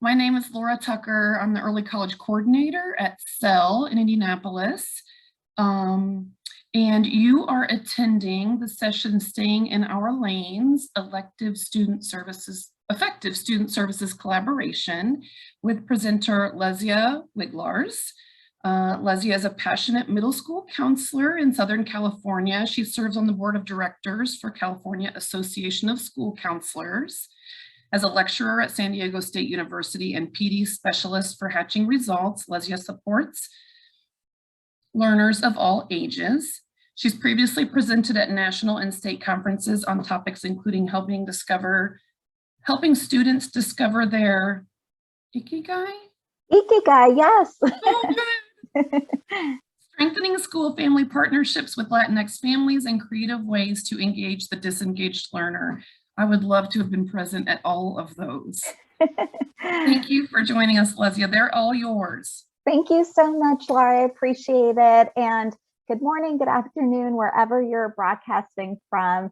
My name is Laura Tucker. I'm the early college coordinator at SEL in Indianapolis. Um, and you are attending the session Staying in Our Lanes, Effective Student Services Collaboration with presenter Lezya Weglarz. Lezya is a passionate middle school counselor in Southern California. She serves on the board of directors for California Association of School Counselors. As a lecturer at San Diego State University and PD specialist for Hatching Results, Lezya supports learners of all ages. She's previously presented at national and state conferences on topics including helping students discover their ikigai. Ikigai, yes. Strengthening school-family partnerships with Latinx families and creative ways to engage the disengaged learner. I would love to have been present at all of those. Thank you for joining us, Lezya. They're all yours. Thank you so much, Laura. I appreciate it. And good morning, good afternoon, wherever you're broadcasting from.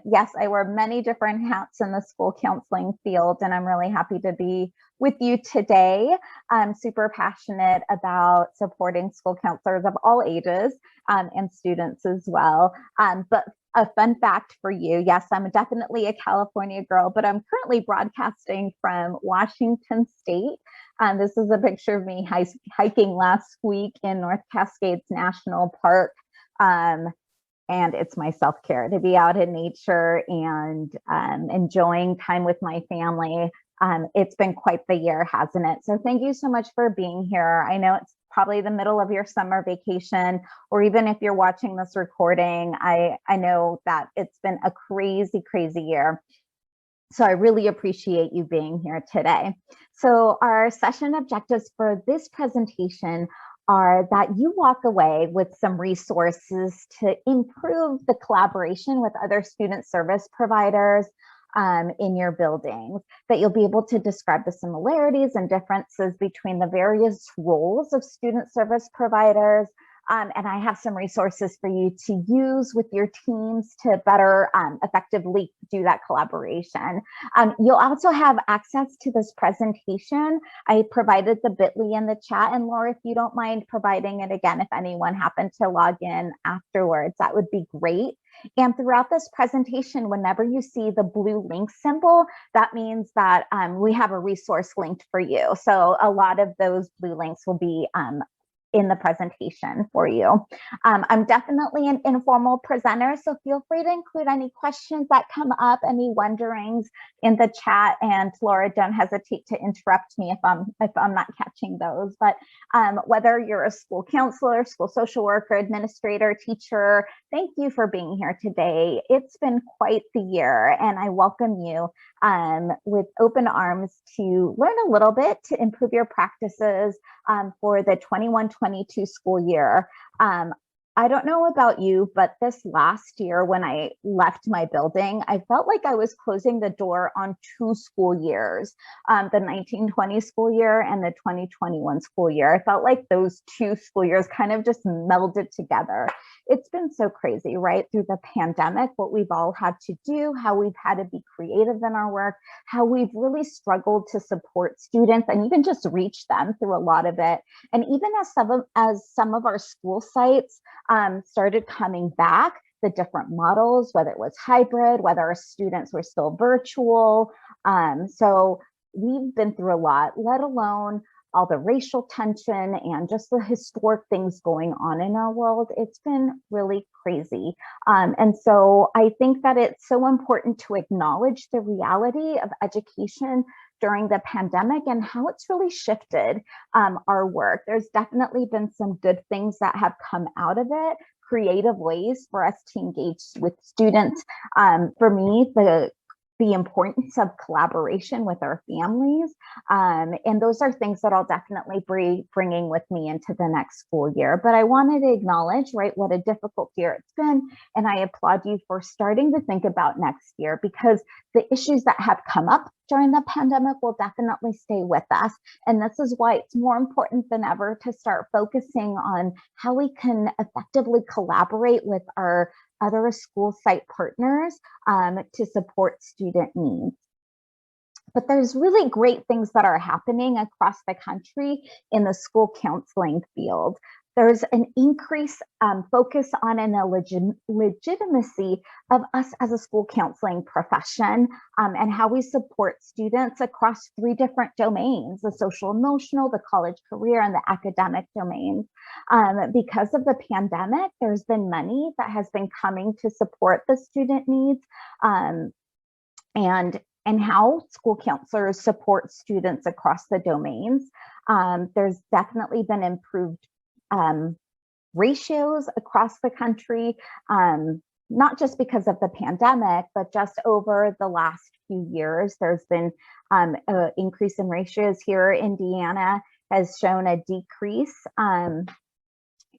Yes, I wear many different hats in the school counseling field, and I'm really happy to be with you today. I'm super passionate about supporting school counselors of all ages and students as well. But a fun fact for you, yes, I'm definitely a California girl, but I'm currently broadcasting from Washington State. This is a picture of me hiking last week in North Cascades National Park. And it's my self-care to be out in nature and enjoying time with my family. It's been quite the year, hasn't it? So thank you so much for being here. I know it's probably the middle of your summer vacation, or even if you're watching this recording, I know that it's been a crazy, crazy year. So I really appreciate you being here today. So our session objectives for this presentation are that you walk away with some resources to improve the collaboration with other student service providers in your buildings, that you'll be able to describe the similarities and differences between the various roles of student service providers. And I have some resources for you to use with your teams to better effectively do that collaboration. You'll also have access to this presentation. I provided the bit.ly in the chat, and Laura, if you don't mind providing it again, if anyone happened to log in afterwards, that would be great. And throughout this presentation, whenever you see the blue link symbol, that means that we have a resource linked for you. So a lot of those blue links will be in the presentation for you. I'm definitely an informal presenter, so feel free to include any questions that come up, any wonderings in the chat, and Laura, don't hesitate to interrupt me if I'm not catching those. But whether you're a school counselor, school social worker, administrator, teacher, thank you for being here today. It's been quite the year, and I welcome you with open arms to learn a little bit to improve your practices for the 21-22 school year. I don't know about you, but this last year when I left my building, I felt like I was closing the door on 2 school years, the 1920 school year and the 2021 school year. I felt like those 2 school years kind of just melded together. It's been so crazy, right? Through the pandemic, what we've all had to do, how we've had to be creative in our work, how we've really struggled to support students and even just reach them through a lot of it. And even as some of our school sites started coming back, the different models, whether it was hybrid, whether our students were still virtual. So we've been through a lot, let alone all the racial tension and just the historic things going on in our world. It's been really crazy. And so I think that it's so important to acknowledge the reality of education during the pandemic and how it's really shifted our work. There's definitely been some good things that have come out of it, creative ways for us to engage with students. For me, the importance of collaboration with our families. And those are things that I'll definitely be bringing with me into the next school year. But I wanted to acknowledge, right, what a difficult year it's been. And I applaud you for starting to think about next year, because the issues that have come up during the pandemic will definitely stay with us. And this is why it's more important than ever to start focusing on how we can effectively collaborate with our other school site partners to support student needs. But there's really great things that are happening across the country in the school counseling field. There's an increased focus on legitimacy of us as a school counseling profession and how we support students across 3 different domains: the social emotional, the college career, and the academic domains. Because of the pandemic, there's been money that has been coming to support the student needs and how school counselors support students across the domains. There's definitely been improved ratios across the country, not just because of the pandemic, but just over the last few years. There's been an increase in ratios here. Indiana has shown a decrease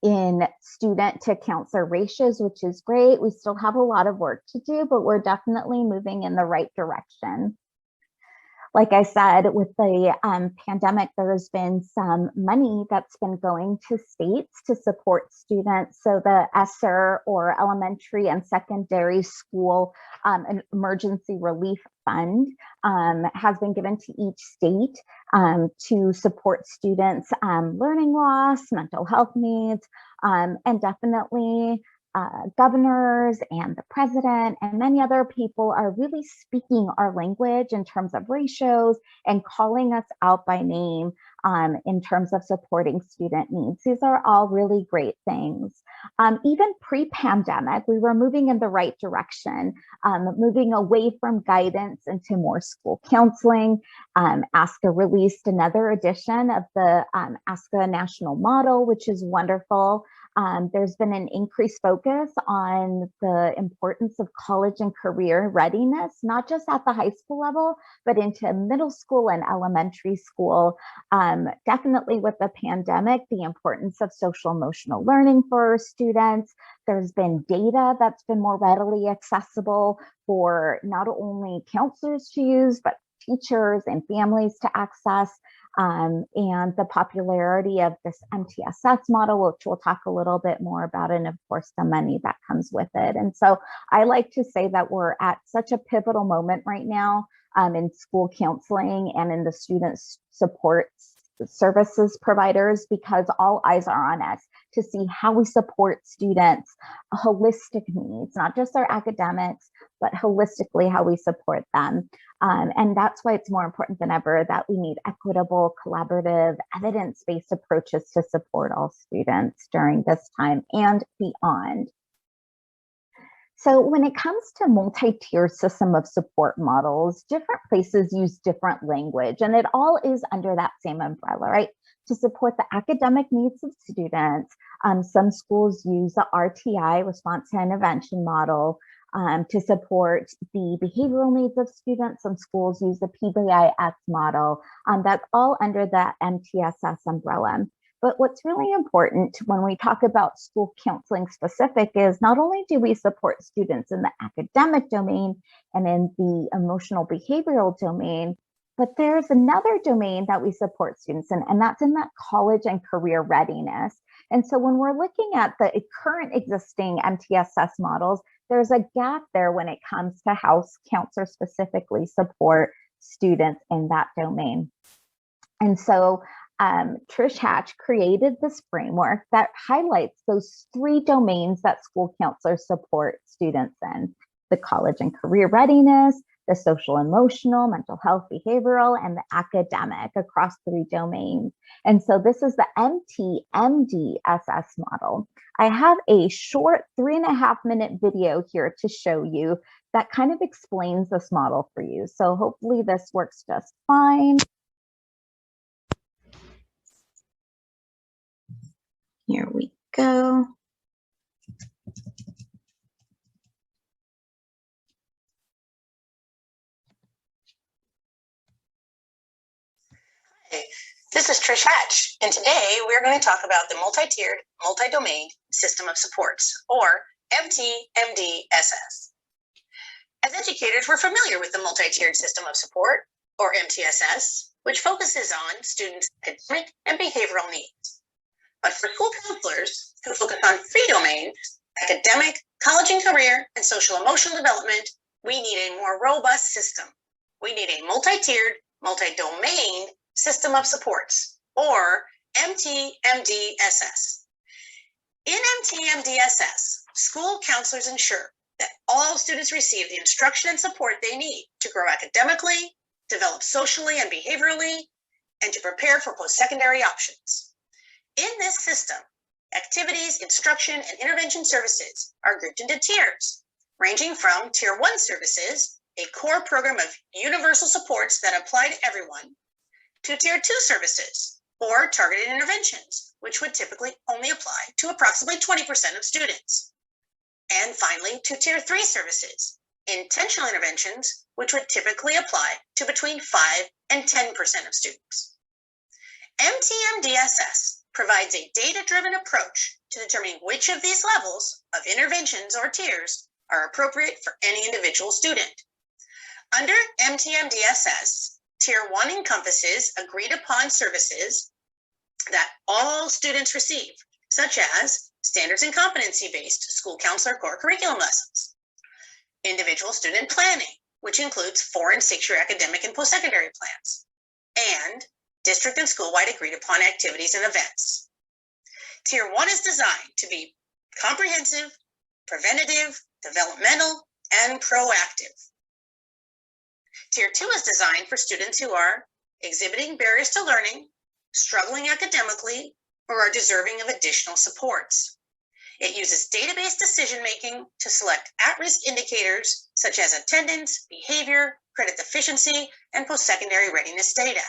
in student to counselor ratios, which is great. We still have a lot of work to do, but we're definitely moving in the right direction. Like I said, with the pandemic, there has been some money that's been going to states to support students. So the ESSER, or Elementary and Secondary School an Emergency Relief Fund, has been given to each state to support students' learning loss, mental health needs, and definitely governors and the president and many other people are really speaking our language in terms of ratios and calling us out by name in terms of supporting student needs. These are all really great things. Even pre-pandemic, we were moving in the right direction, moving away from guidance into more school counseling. ASCA released another edition of the ASCA National Model, which is wonderful. There's been an increased focus on the importance of college and career readiness, not just at the high school level, but into middle school and elementary school. Definitely with the pandemic, the importance of social emotional learning for students. There's been data that's been more readily accessible for not only counselors to use, but teachers and families to access. And the popularity of this MTSS model, which we'll talk a little bit more about, and of course the money that comes with it. And so I like to say that we're at such a pivotal moment right now in school counseling and in the student support services providers, because all eyes are on us to see how we support students' holistic needs, not just their academics, but holistically how we support them. And that's why it's more important than ever that we need equitable, collaborative, evidence-based approaches to support all students during this time and beyond. So when it comes to multi-tier system of support models, different places use different language, and it all is under that same umbrella, right? To support the academic needs of students, some schools use the RTI, response to intervention model, to support the behavioral needs of students. Some schools use the PBIS model. That's all under the MTSS umbrella. But what's really important when we talk about school counseling specific is not only do we support students in the academic domain and in the emotional behavioral domain, but there's another domain that we support students in, and that's in that college and career readiness. And so when we're looking at the current existing MTSS models, there's a gap there when it comes to how counselors specifically support students in that domain. And so Trish Hatch created this framework that highlights those 3 domains that school counselors support students in: the college and career readiness, the social emotional, mental health, behavioral, and the academic across 3 domains. And so this is the MDSS model. I have a short 3.5-minute video here to show you that kind of explains this model for you. So hopefully this works just fine. Here we go. This is Trish Hatch, and today we're going to talk about the multi-tiered, multi-domain system of supports, or MTSS. As educators, we're familiar with the multi-tiered system of support, or MTSS, which focuses on students' academic and behavioral needs. But for school counselors who focus on 3 domains, academic, college and career, and social emotional development, we need a more robust system, we need a multi-tiered, multi-domain system of supports, or MTMDSS. In MTMDSS, school counselors ensure that all students receive the instruction and support they need to grow academically, develop socially and behaviorally, and to prepare for post-secondary options. In this system, activities, instruction, and intervention services are grouped into tiers, ranging from Tier 1 services, a core program of universal supports that apply to everyone, to Tier 2 services, or targeted interventions, which would typically only apply to approximately 20% of students. And finally, to Tier 3 services, intentional interventions, which would typically apply to between 5 and 10% of students. MTMDSS provides a data-driven approach to determining which of these levels of interventions or tiers are appropriate for any individual student. Under MTMDSS, Tier 1 encompasses agreed-upon services that all students receive, such as standards and competency-based school counselor core curriculum lessons, individual student planning, which includes 4- and 6-year academic and post-secondary plans, and district and school-wide agreed-upon activities and events. Tier 1 is designed to be comprehensive, preventative, developmental, and proactive. Tier 2 is designed for students who are exhibiting barriers to learning, struggling academically, or are deserving of additional supports. It uses data-based decision-making to select at-risk indicators such as attendance, behavior, credit deficiency, and post-secondary readiness data.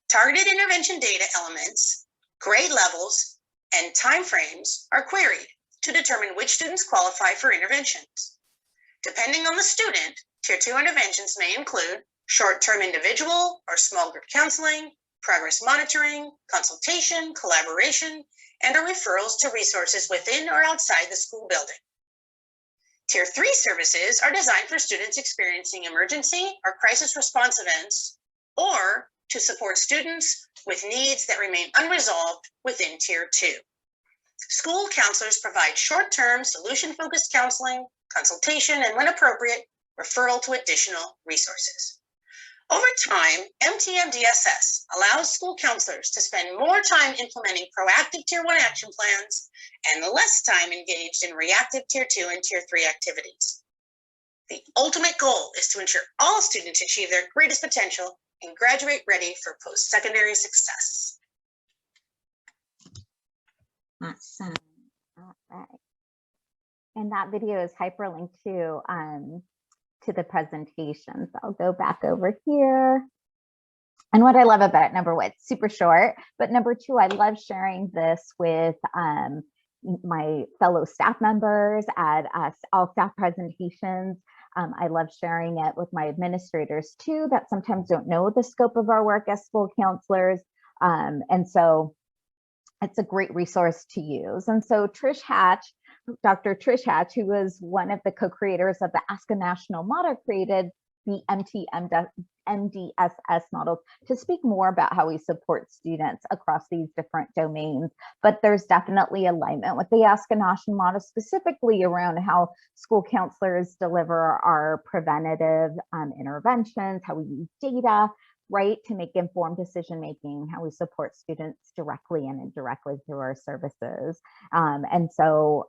Targeted intervention data elements, grade levels, and timeframes are queried to determine which students qualify for interventions. Depending on the student, Tier 2 interventions may include short-term individual or small group counseling, progress monitoring, consultation, collaboration, and or referrals to resources within or outside the school building. Tier 3 services are designed for students experiencing emergency or crisis response events, or to support students with needs that remain unresolved within Tier 2. School counselors provide short-term, solution-focused counseling, consultation, and when appropriate, referral to additional resources. Over time, MTMDSS allows school counselors to spend more time implementing proactive Tier 1 action plans and less time engaged in reactive Tier 2 and Tier 3 activities. The ultimate goal is to ensure all students achieve their greatest potential and graduate ready for post-secondary success. Awesome. All right. And that video is hyperlinked to the presentation. So I'll go back over here. And what I love about it, number one, it's super short, but number two, I love sharing this with my fellow staff members at all staff presentations. I love sharing it with my administrators too, that sometimes don't know the scope of our work as school counselors. And so it's a great resource to use. And so Trish Hatch, Dr. Trish Hatch, who was one of the co-creators of the Ask a National model, created the MDSS model to speak more about how we support students across these different domains. But there's definitely alignment with the Ask a National model, specifically around how school counselors deliver our preventative interventions, how we use data, right, to make informed decision-making, how we support students directly and indirectly through our services. And so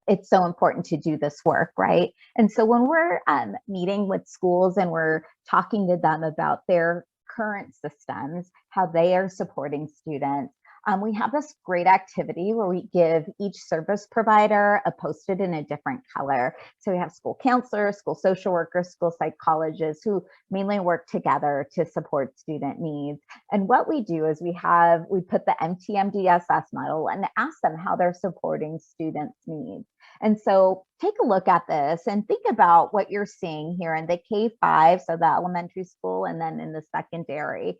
it's so important to do this work, right? And so when we're meeting with schools and we're talking to them about their current systems, how they are supporting students, we have this great activity where we give each service provider a post-it in a different color. So we have school counselors, school social workers, school psychologists who mainly work together to support student needs. And what we do is we put the MTMDSS model and ask them how they're supporting students' needs. And so take a look at this and think about what you're seeing here in the K-5, so the elementary school, and then in the secondary.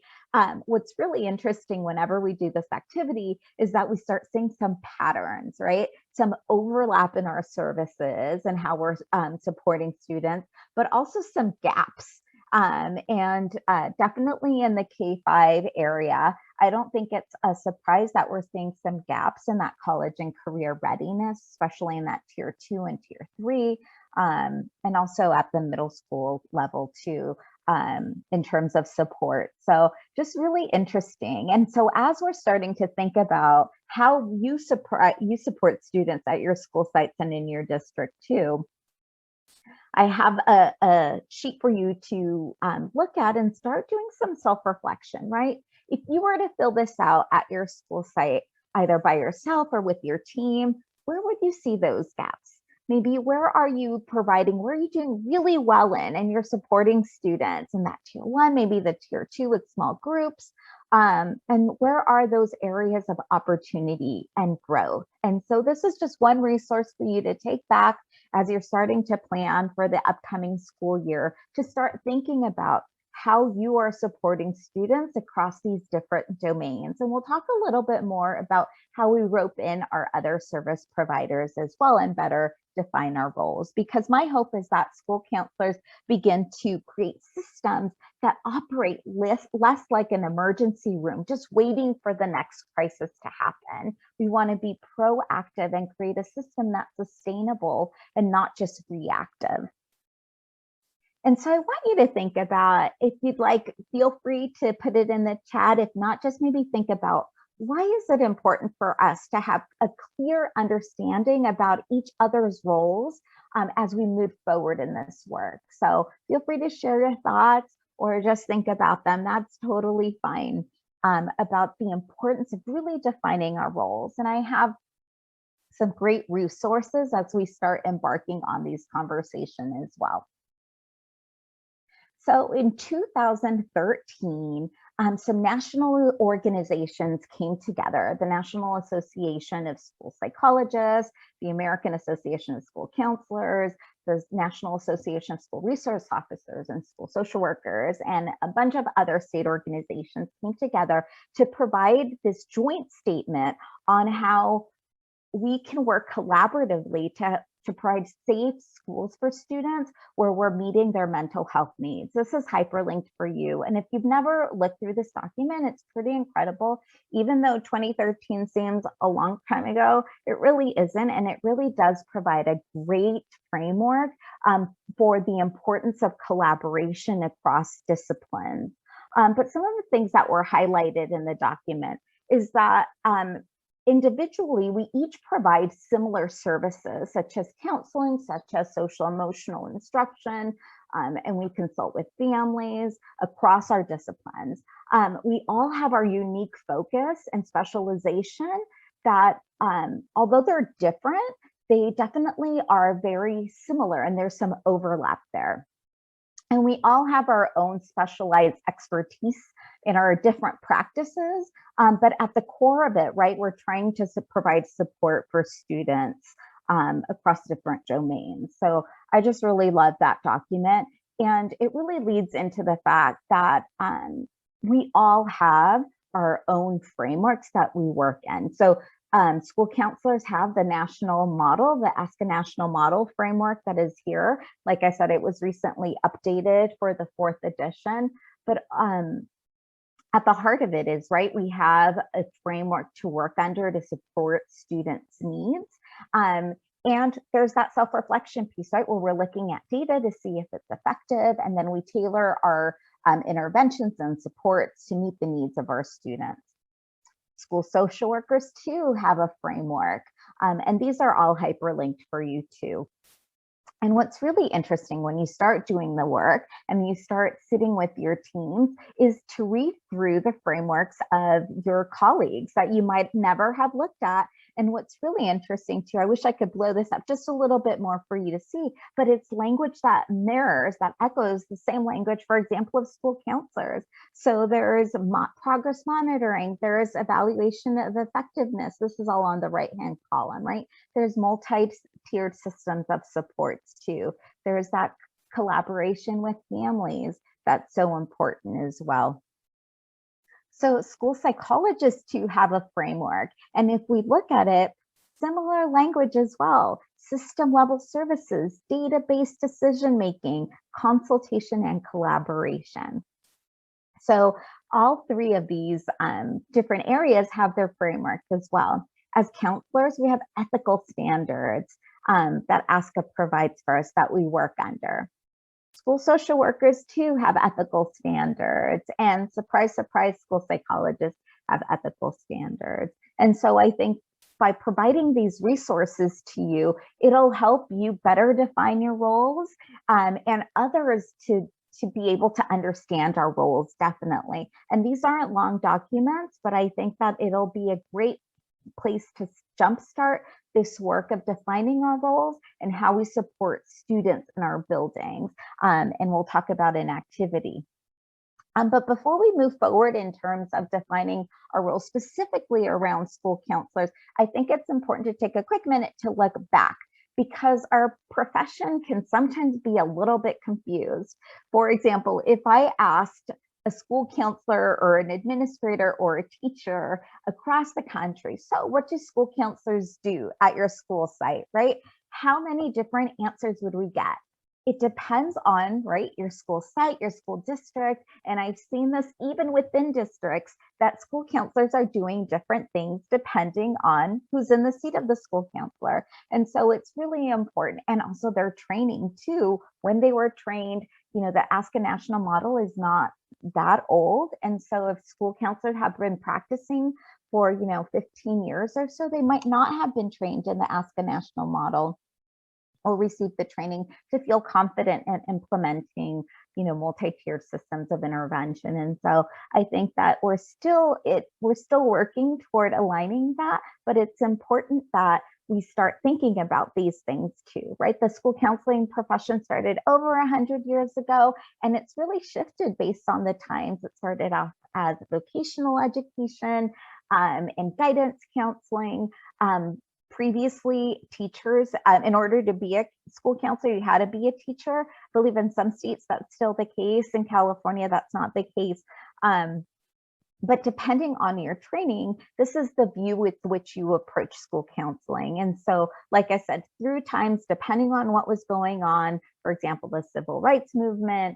What's really interesting whenever we do this activity is that we start seeing some patterns, right? Some overlap in our services and how we're supporting students, but also some gaps. Definitely in the K-5 area, I don't think it's a surprise that we're seeing some gaps in that college and career readiness, especially in that Tier 2 and Tier 3. and also at the middle school level too, in terms of support. So just really interesting. And so as we're starting to think about how you support students at your school sites and in your district too, I have a sheet for you to look at and start doing some self-reflection, right? If you were to fill this out at your school site, either by yourself or with your team, where would you see those gaps? Maybe where are you doing really well in, and you're supporting students in that tier 1, maybe the tier 2 with small groups. And where are those areas of opportunity and growth? And so this is just one resource for you to take back as you're starting to plan for the upcoming school year, to start thinking about how you are supporting students across these different domains. And we'll talk a little bit more about how we rope in our other service providers as well and better define our roles, because my hope is that school counselors begin to create systems that operate less like an emergency room, just waiting for the next crisis to happen. We want to be proactive and create a system that's sustainable and not just reactive. And so I want you to think about, if you'd like, feel free to put it in the chat. If not, just maybe think about, why is it important for us to have a clear understanding about each other's roles as we move forward in this work? So feel free to share your thoughts or just think about them. That's totally fine, about the importance of really defining our roles. And I have some great resources as we start embarking on these conversations as well. So in 2013, some national organizations came together: the National Association of School Psychologists, the American Association of School Counselors, the National Association of School Resource Officers and School Social Workers, and a bunch of other state organizations came together to provide this joint statement on how we can work collaboratively to provide safe schools for students where we're meeting their mental health needs. This is hyperlinked for you. And if you've never looked through this document, it's pretty incredible. Even though 2013 seems a long time ago, it really isn't. And it really does provide a great framework for the importance of collaboration across disciplines. But some of the things that were highlighted in the document is that individually, we each provide similar services, such as counseling, such as social emotional instruction, and we consult with families across our disciplines. We all have our unique focus and specialization that, although they're different, they definitely are very similar, and there's some overlap there. And we all have our own specialized expertise in our different practices, but at the core of it, right, we're trying to provide support for students across different domains. So I just really love that document. And it really leads into the fact that we all have our own frameworks that we work in. So school counselors have the national model, the Ask a National Model framework that is here. Like I said, it was recently updated for the 4th edition, but at the heart of it is, right, we have a framework to work under to support students' needs. And there's that self-reflection piece, right, where we're looking at data to see if it's effective, and then we tailor our interventions and supports to meet the needs of our students. School social workers too have a framework, and these are all hyperlinked for you too. And what's really interesting when you start doing the work and you start sitting with your teams is to read through the frameworks of your colleagues that you might never have looked at. And what's really interesting too, I wish I could blow this up just a little bit more for you to see, but it's language that mirrors, that echoes the same language, for example, of school counselors. So there's progress monitoring, there's evaluation of effectiveness. This is all on the right-hand column, right? There's multi-tiered systems of supports too. There's that collaboration with families that's so important as well. So school psychologists too have a framework. And if we look at it, similar language as well: system level services, data-based decision-making, consultation, and collaboration. So all three of these different areas have their frameworks as well. As counselors, we have ethical standards. that ASCA provides for us that we work under. School social workers too have ethical standards, and surprise, surprise, school psychologists have ethical standards. And so I think by providing these resources to you, it'll help you better define your roles, and others to be able to understand our roles, definitely. And these aren't long documents, but I think that it'll be a great place to jumpstart this work of defining our roles and how we support students in our buildings. And we'll talk about an activity. But before we move forward in terms of defining our roles specifically around school counselors, I think it's important to take a quick minute to look back, because our profession can sometimes be a little bit confused. For example, if I asked a school counselor or an administrator or a teacher across the country, so what do school counselors do at your school site, right? How many different answers would we get? It depends on, right, your school site, your school district. And I've seen this even within districts, that school counselors are doing different things depending on who's in the seat of the school counselor. And so it's really important. And also their training too, when they were trained, you know, the ASCA National Model is not that old. And so if school counselors have been practicing for, you know, 15 years or so, they might not have been trained in the ASCA National Model or receive the training to feel confident in implementing, you know, multi-tier systems of intervention. And so I think that we're still working toward aligning that, but it's important that we start thinking about these things too, right? The school counseling profession started over 100 years ago, and it's really shifted based on the times. It started off as vocational education and guidance counseling. Previously, teachers, in order to be a school counselor, you had to be a teacher. I believe in some states that's still the case. In California, that's not the case. But depending on your training, this is the view with which you approach school counseling. And so, like I said, through times, depending on what was going on, for example, the civil rights movement,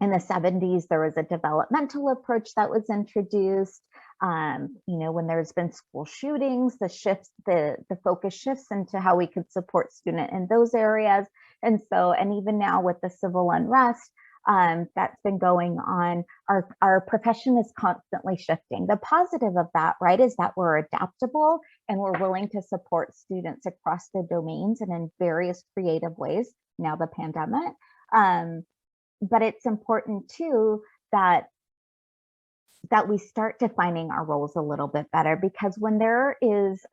in the 70s, there was a developmental approach that was introduced. You know, when there's been school shootings, the focus shifts into how we could support students in those areas. And so, and even now with the civil unrest that's been going on, our profession is constantly shifting. The positive of that, right, is that we're adaptable and we're willing to support students across the domains and in various creative ways, now the pandemic. But it's important too that we start defining our roles a little bit better, because when there is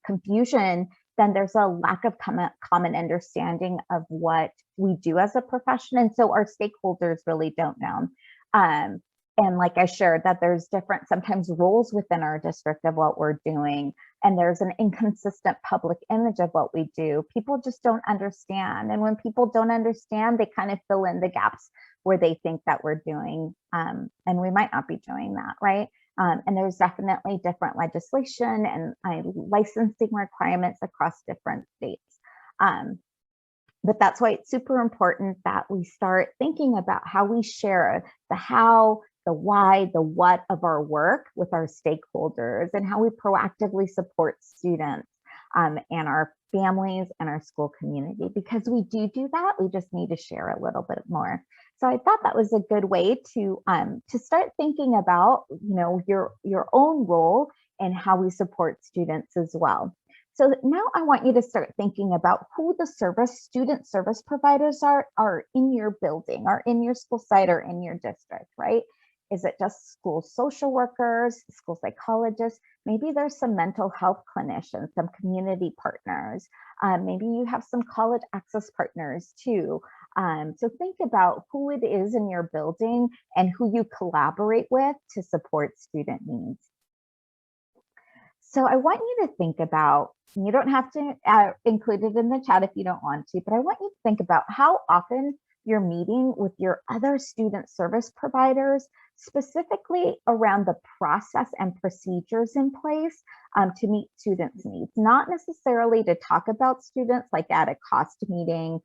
confusion, then there's a lack of common understanding of what we do as a profession. And so our stakeholders really don't know. And like I shared, that there's different sometimes roles within our district of what we're doing, and there's an inconsistent public image of what we do. People just don't understand. And when people don't understand, they kind of fill in the gaps where they think that we're doing, and we might not be doing that, right? And there's definitely different legislation and licensing requirements across different states. But that's why it's super important that we start thinking about how we share the how, the why, the what of our work with our stakeholders, and how we proactively support students and our families and our school community, because we do that. We just need to share a little bit more. So I thought that was a good way to start thinking about, you know, your own role and how we support students as well. So now I want you to start thinking about who the student service providers are in your building, or in your school site, or in your district, right? Is it just school social workers, school psychologists? Maybe there's some mental health clinicians, some community partners. Maybe you have some college access partners too. So think about who it is in your building and who you collaborate with to support student needs. So I want you to think about, you don't have to include it in the chat if you don't want to, but I want you to think about how often you're meeting with your other student service providers, specifically around the process and procedures in place to meet students' needs, not necessarily to talk about students like at a cost meeting,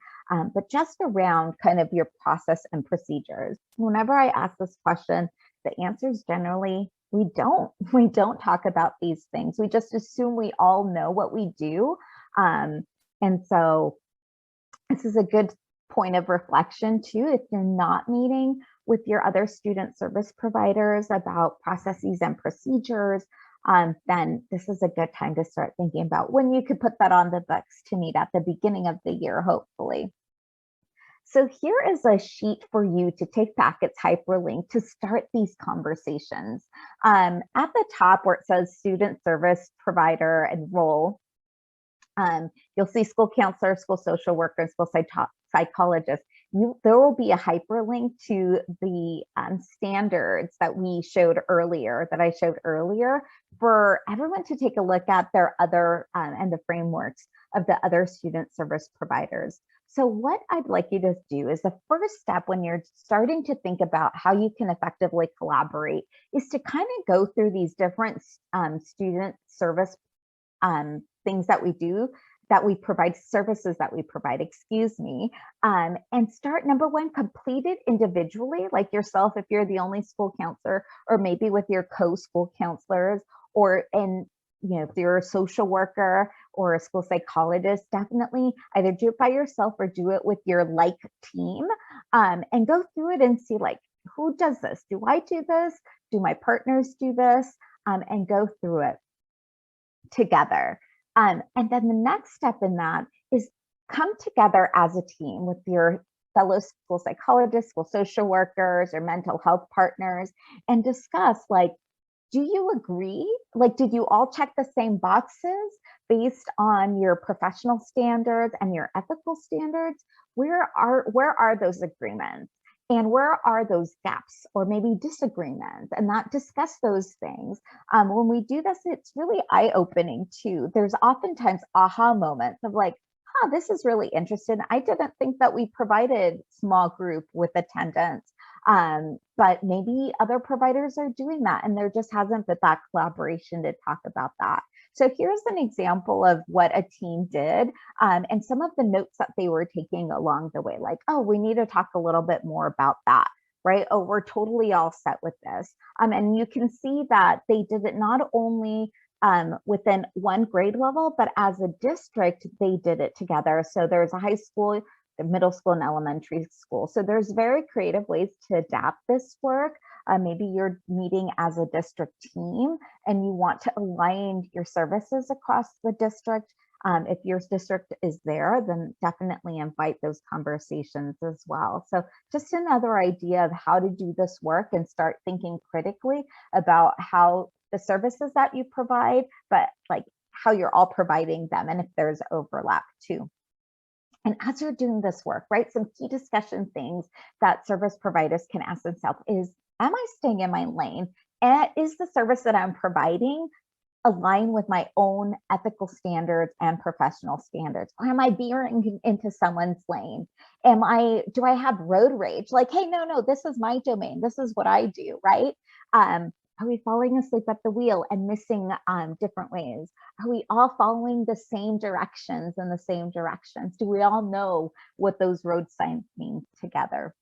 but just around kind of your process and procedures. Whenever I ask this question, the answer is generally, we don't talk about these things. We just assume we all know what we do. And so this is a good point of reflection too. If you're not meeting with your other student service providers about processes and procedures, then this is a good time to start thinking about when you could put that on the books to meet at the beginning of the year, hopefully. So here is a sheet for you to take back. It's hyperlinked to start these conversations. At the top where it says student service provider and role, you'll see school counselor, school social worker, school psychologist. There will be a hyperlink to the standards that we showed earlier, that I showed earlier, for everyone to take a look at their other and the frameworks of the other student service providers. So what I'd like you to do is the first step when you're starting to think about how you can effectively collaborate is to kind of go through these different student service things that we do, that we provide, services that we provide, excuse me, and start, number one, complete it individually, like yourself if you're the only school counselor, or maybe with your co-school counselors, or if you're a social worker or a school psychologist, definitely either do it by yourself or do it with your like team, and go through it and see, like, who does this? Do I do this? Do my partners do this? And go through it together. And then the next step in that is come together as a team with your fellow school psychologists, school social workers, or mental health partners, and discuss, like, do you agree? Like, did you all check the same boxes based on your professional standards and your ethical standards? Where are those agreements? And where are those gaps or maybe disagreements, and not discuss those things? When we do this, it's really eye-opening too. There's oftentimes aha moments of like, this is really interesting. I didn't think that we provided small group with attendance, but maybe other providers are doing that, and there just hasn't been that collaboration to talk about that. So here's an example of what a team did, and some of the notes that they were taking along the way, like, oh, we need to talk a little bit more about that, right? Oh, we're totally all set with this. And you can see that they did it not only within one grade level, but as a district, they did it together. So there's a high school, the middle school, and elementary school. So there's very creative ways to adapt this work. Maybe you're meeting as a district team and you want to align your services across the district. If your district is there, then definitely invite those conversations as well. So just another idea of how to do this work and start thinking critically about how the services that you provide, but like how you're all providing them, and if there's overlap too. And as you're doing this work, right, some key discussion things that service providers can ask themselves is, am I staying in my lane? And is the service that I'm providing align with my own ethical standards and professional standards? Or am I veering into someone's lane? Do I have road rage? Like, hey, no, this is my domain. This is what I do, right? Are we falling asleep at the wheel and missing different ways? Are we all following the same directions and the same directions? Do we all know what those road signs mean together?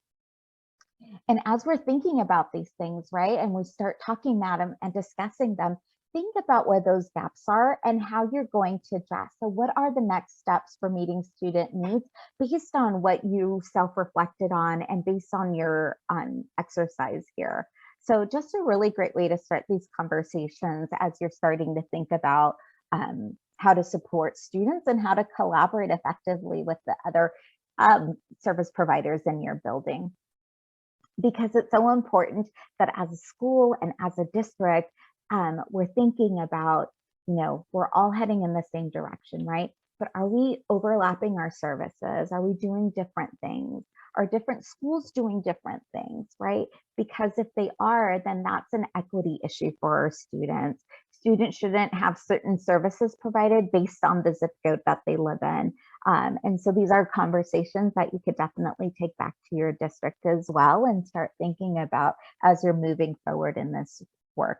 And as we're thinking about these things, right, and we start talking about them and discussing them, think about where those gaps are and how you're going to address. So what are the next steps for meeting student needs based on what you self-reflected on and based on your exercise here? So just a really great way to start these conversations as you're starting to think about how to support students and how to collaborate effectively with the other service providers in your building. Because it's so important that as a school and as a district, we're thinking about, we're all heading in the same direction, right? But are we overlapping our services? Are we doing different things? Are different schools doing different things, right? Because if they are, then that's an equity issue for our students. Students shouldn't have certain services provided based on the zip code that they live in. And so these are conversations that you could definitely take back to your district as well and start thinking about as you're moving forward in this work.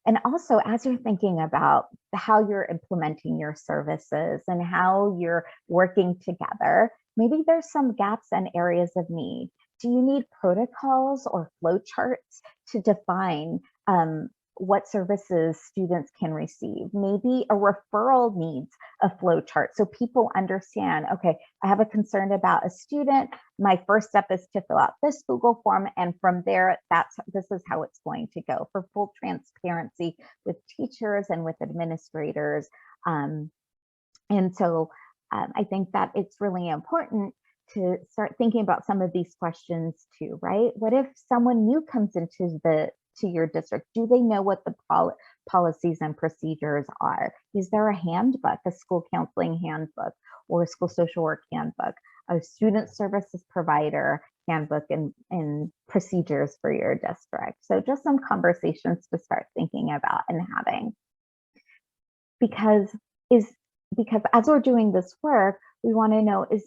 And also, as you're thinking about how you're implementing your services and how you're working together, maybe there's some gaps and areas of need. Do you need protocols or flowcharts to define what services students can receive. Maybe a referral needs a flow chart so people understand, okay, I have a concern about a student. My first step is to fill out this Google form, and from there, this is how it's going to go, for full transparency with teachers and with administrators. And so I think that it's really important to start thinking about some of these questions too, right? What if someone new comes into your district? Do they know what the policies and procedures are? Is there a handbook, a school counseling handbook, or a school social work handbook, a student services provider handbook, and procedures for your district? So just some conversations to start thinking about and having. Because as we're doing this work, we want to know, is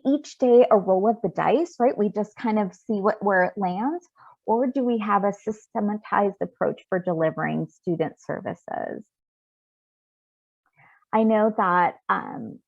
each day a roll of the dice, right? We just kind of see where it lands, or do we have a systematized approach for delivering student services? I know that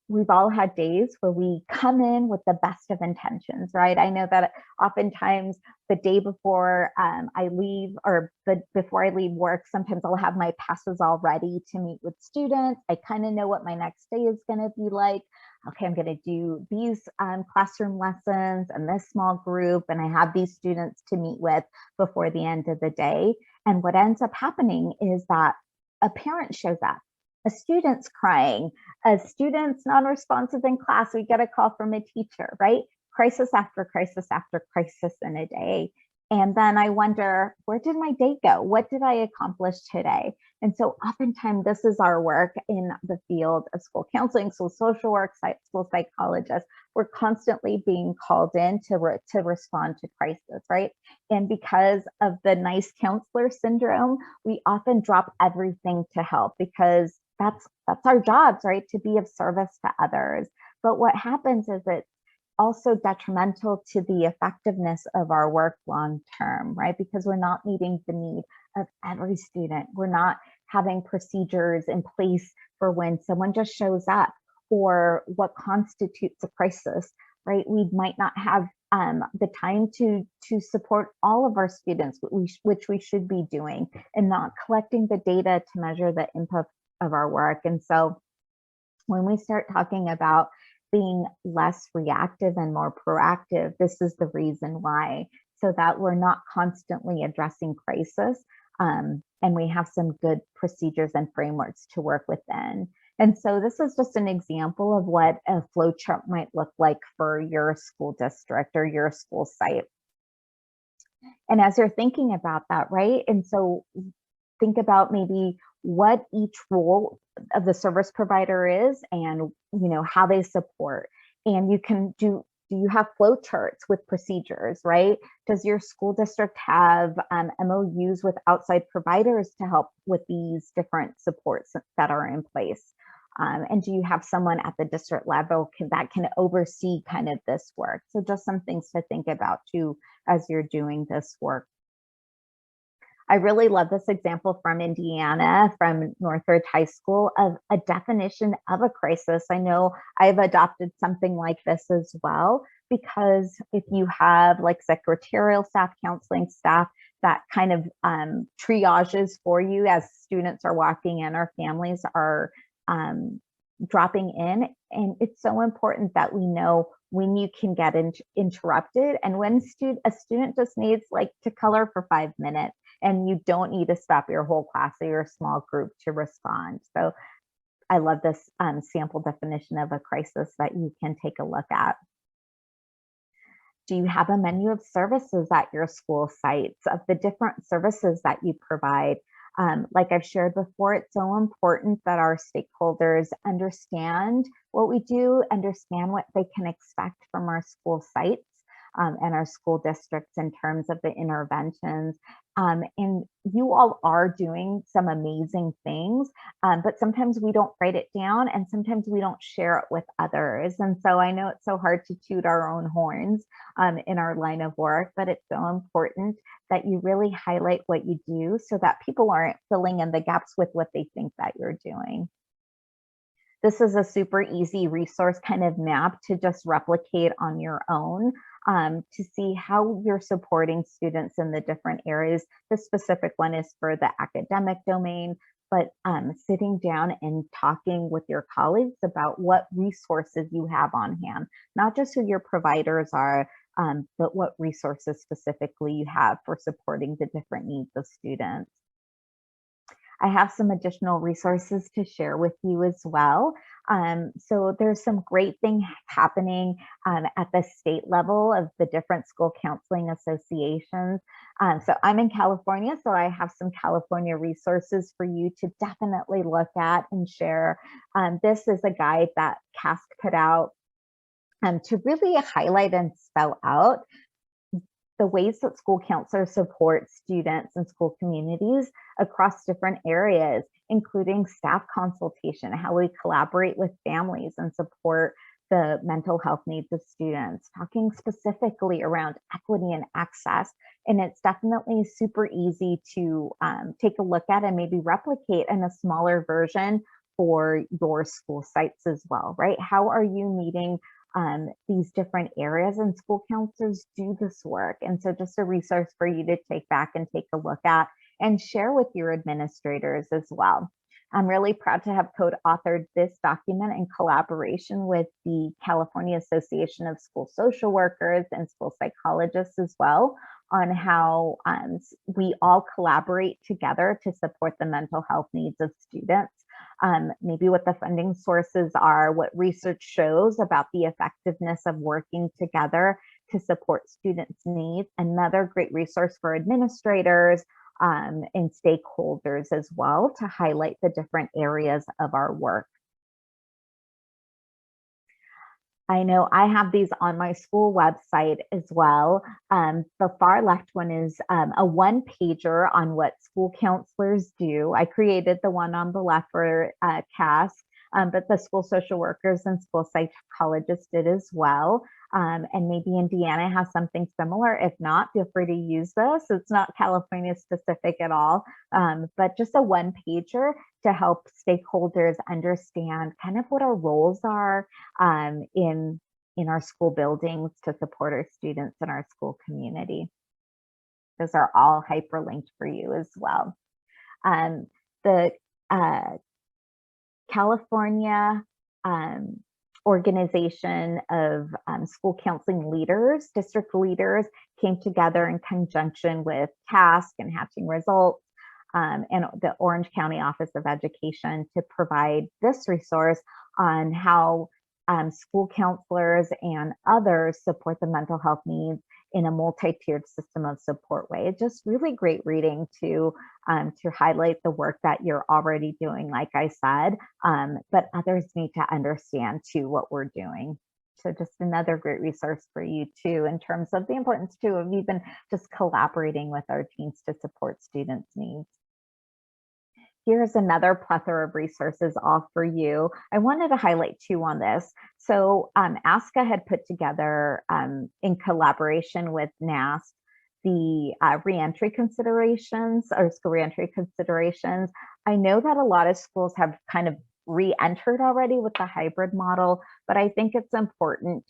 we've all had days where we come in with the best of intentions, right? I know that oftentimes the day before I leave, or before I leave work, sometimes I'll have my passes all ready to meet with students. I kind of know what my next day is going to be like. Okay, I'm going to do these classroom lessons and this small group, and I have these students to meet with before the end of the day. And what ends up happening is that a parent shows up. A student's crying, a student's non-responsive in class, we get a call from a teacher, right? Crisis after crisis after crisis in a day. And then I wonder, where did my day go? What did I accomplish today? And so oftentimes this is our work in the field of school counseling, school social work, school psychologists. We're constantly being called in to respond to crisis, right? And because of the nice counselor syndrome, we often drop everything to help, because that's our jobs, right? To be of service to others. But what happens is it's also detrimental to the effectiveness of our work long term, right? Because we're not meeting the need of every student. We're not having procedures in place for when someone just shows up, or what constitutes a crisis, right? We might not have the time to support all of our students, which we should be doing, and not collecting the data to measure the input of our work. And so when we start talking about being less reactive and more proactive, this is the reason why, so that we're not constantly addressing crisis, and we have some good procedures and frameworks to work within. And so this is just an example of what a flow chart might look like for your school district or your school site. And as you're thinking about that, right? And so think about maybe what each role of the service provider is, and how they support. And you can do you have flow charts with procedures, right? Does your school district have MOUs with outside providers to help with these different supports that are in place? And do you have someone at the district level that can oversee kind of this work? So just some things to think about too as you're doing this work. I really love this example from Indiana, from Northridge High School, of a definition of a crisis. I know I've adopted something like this as well, because if you have like secretarial staff, counseling staff, that kind of triages for you as students are walking in or families are dropping in. And it's so important that we know when you can get interrupted, and when a student just needs like to color for 5 minutes, and you don't need to stop your whole class or your small group to respond. So I love this sample definition of a crisis that you can take a look at. Do you have a menu of services at your school sites, of the different services that you provide? Like I've shared before, it's so important that our stakeholders understand what we do, understand what they can expect from our school sites and our school districts in terms of the interventions. And you all are doing some amazing things, but sometimes we don't write it down, and sometimes we don't share it with others. And so I know it's so hard to toot our own horns in our line of work, but it's so important that you really highlight what you do so that people aren't filling in the gaps with what they think that you're doing. This is a super easy resource kind of map to just replicate on your own. to see how you're supporting students in the different areas. The specific one is for the academic domain, but sitting down and talking with your colleagues about what resources you have on hand, not just who your providers are, but what resources specifically you have for supporting the different needs of students. I have some additional resources to share with you as well. So there's some great things happening at the state level of the different school counseling associations. So I'm in California, so I have some California resources for you to definitely look at and share. This is a guide that CASC put out to really highlight and spell out the ways that school counselors support students and school communities across different areas, including staff consultation, how we collaborate with families and support the mental health needs of students, talking specifically around equity and access. And it's definitely super easy to take a look at and maybe replicate in a smaller version for your school sites as well, right? How are you meeting these different areas, and school counselors do this work? And so just a resource for you to take back and take a look at and share with your administrators as well. I'm really proud to have co-authored this document in collaboration with the California Association of School Social Workers and School Psychologists as well, on how we all collaborate together to support the mental health needs of students. Maybe what the funding sources are, what research shows about the effectiveness of working together to support students' needs. Another great resource for administrators and stakeholders as well, to highlight the different areas of our work. I know I have these on my school website as well. The far left one is a one-pager on what school counselors do. I created the one on the left for CASC, but the school social workers and school psychologists did as well. And maybe Indiana has something similar. If not, feel free to use this. It's not California specific at all, but just a one-pager to help stakeholders understand kind of what our roles are in our school buildings to support our students and our school community. Those are all hyperlinked for you as well. The California organization of school counseling leaders, district leaders, came together in conjunction with CASC and Hatching Results and the Orange County Office of Education to provide this resource on how school counselors and others support the mental health needs in a multi-tiered system of support way. It's just really great reading to highlight the work that you're already doing, like I said, but others need to understand too what we're doing. So just another great resource for you too, in terms of the importance too of even just collaborating with our teams to support students' needs. Here's another plethora of resources all for you. I wanted to highlight two on this. So ASCA had put together in collaboration with NAST, the reentry considerations or school reentry considerations. I know that a lot of schools have kind of re-entered already with the hybrid model, but I think it's important.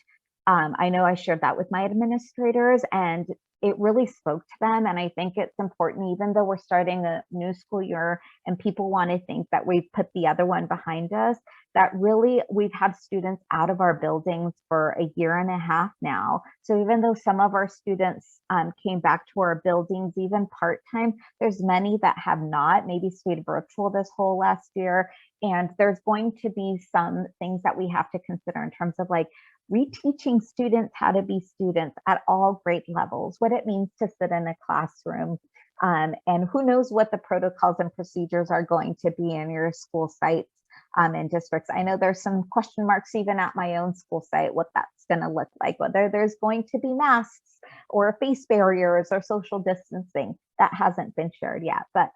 I know I shared that with my administrators and it really spoke to them. And I think it's important, even though we're starting a new school year and people want to think that we've put the other one behind us, that really we've had students out of our buildings for a year and a half now. So even though some of our students came back to our buildings, even part-time, there's many that have not, maybe stayed virtual this whole last year. And there's going to be some things that we have to consider in terms of like reteaching students how to be students at all grade levels, what it means to sit in a classroom, and who knows what the protocols and procedures are going to be in your school sites and districts. I know there's some question marks even at my own school site, what that's going to look like, whether there's going to be masks or face barriers or social distancing. That hasn't been shared yet, but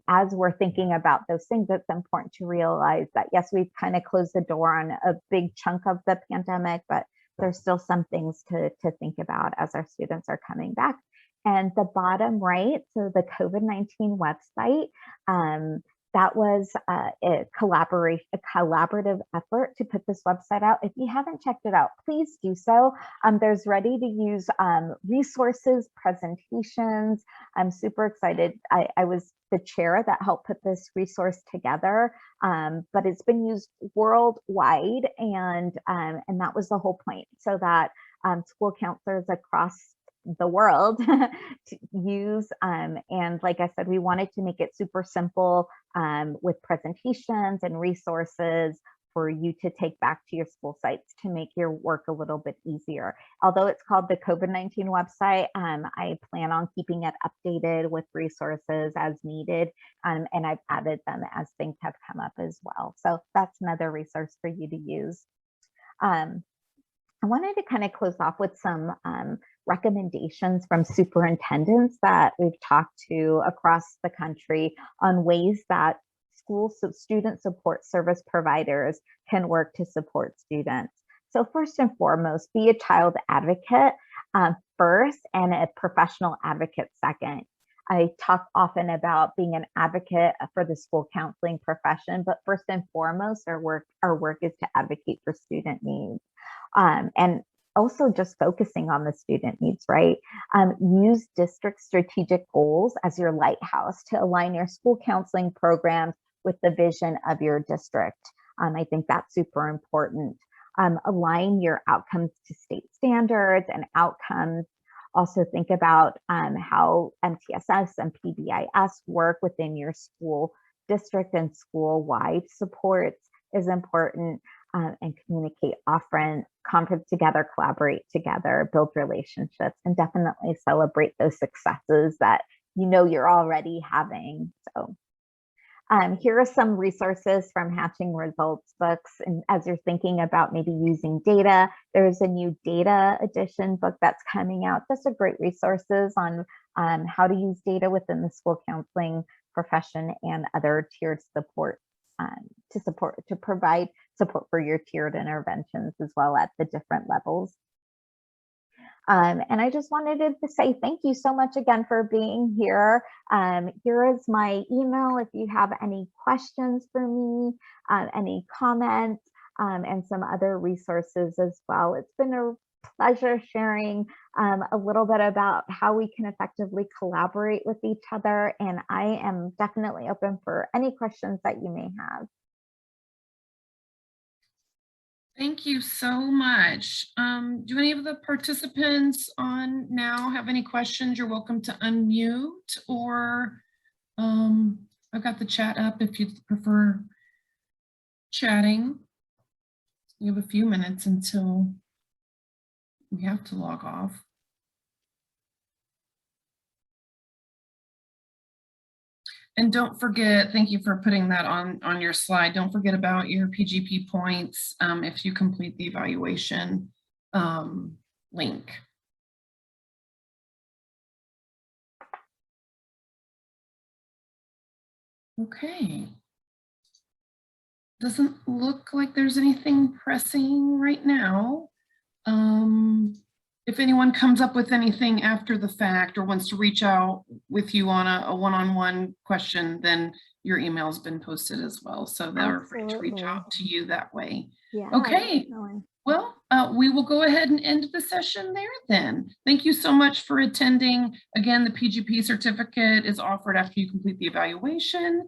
as we're thinking about those things, it's important to realize that, yes, we've kind of closed the door on a big chunk of the pandemic, but there's still some things to think about as our students are coming back. And the bottom right, so the COVID-19 website, that was a collaborative effort to put this website out. If you haven't checked it out, please do so. There's ready to use resources, presentations. I'm super excited. I was the chair that helped put this resource together, but it's been used worldwide, and that was the whole point, so that school counselors across the world to use. And like I said, we wanted to make it super simple with presentations and resources for you to take back to your school sites to make your work a little bit easier. Although it's called the COVID-19 website, I plan on keeping it updated with resources as needed, and I've added them as things have come up as well. So that's another resource for you to use. I wanted to kind of close off with some recommendations from superintendents that we've talked to across the country on ways that student support service providers can work to support students. So first and foremost, be a child advocate first and a professional advocate second. I talk often about being an advocate for the school counseling profession, but first and foremost, our work is to advocate for student needs. And also just focusing on the student needs, right? Use district strategic goals as your lighthouse to align your school counseling programs with the vision of your district. I think that's super important. Align your outcomes to state standards and outcomes. Also think about how MTSS and PBIS work within your school district, and school-wide supports is important. And communicate often, conference together, collaborate together, build relationships, and definitely celebrate those successes that you know you're already having. So here are some resources from Hatching Results books. And as you're thinking about maybe using data, there's a new data edition book that's coming out. Just a great resources on how to use data within the school counseling profession and other tiered support to provide support for your tiered interventions as well at the different levels. And I just wanted to say thank you so much again for being here. Here is my email if you have any questions for me, any comments, and some other resources as well. It's been a pleasure sharing a little bit about how we can effectively collaborate with each other, and I am definitely open for any questions that you may have. Thank you so much. Do any of the participants on now have any questions? You're welcome to unmute, or I've got the chat up if you prefer chatting. You have a few minutes until we have to log off. And don't forget, thank you for putting that on your slide. Don't forget about your PGP points if you complete the evaluation link. Okay. Doesn't look like there's anything pressing right now. If anyone comes up with anything after the fact or wants to reach out with you on a one-on-one question, then your email's been posted as well. So they're free to reach out to you that way. Yeah, okay. Definitely. Well, we will go ahead and end the session there then. Thank you so much for attending. Again, the PGP certificate is offered after you complete the evaluation.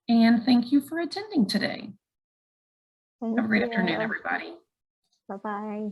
And thank you for attending today. Have a great afternoon, everybody. Bye-bye.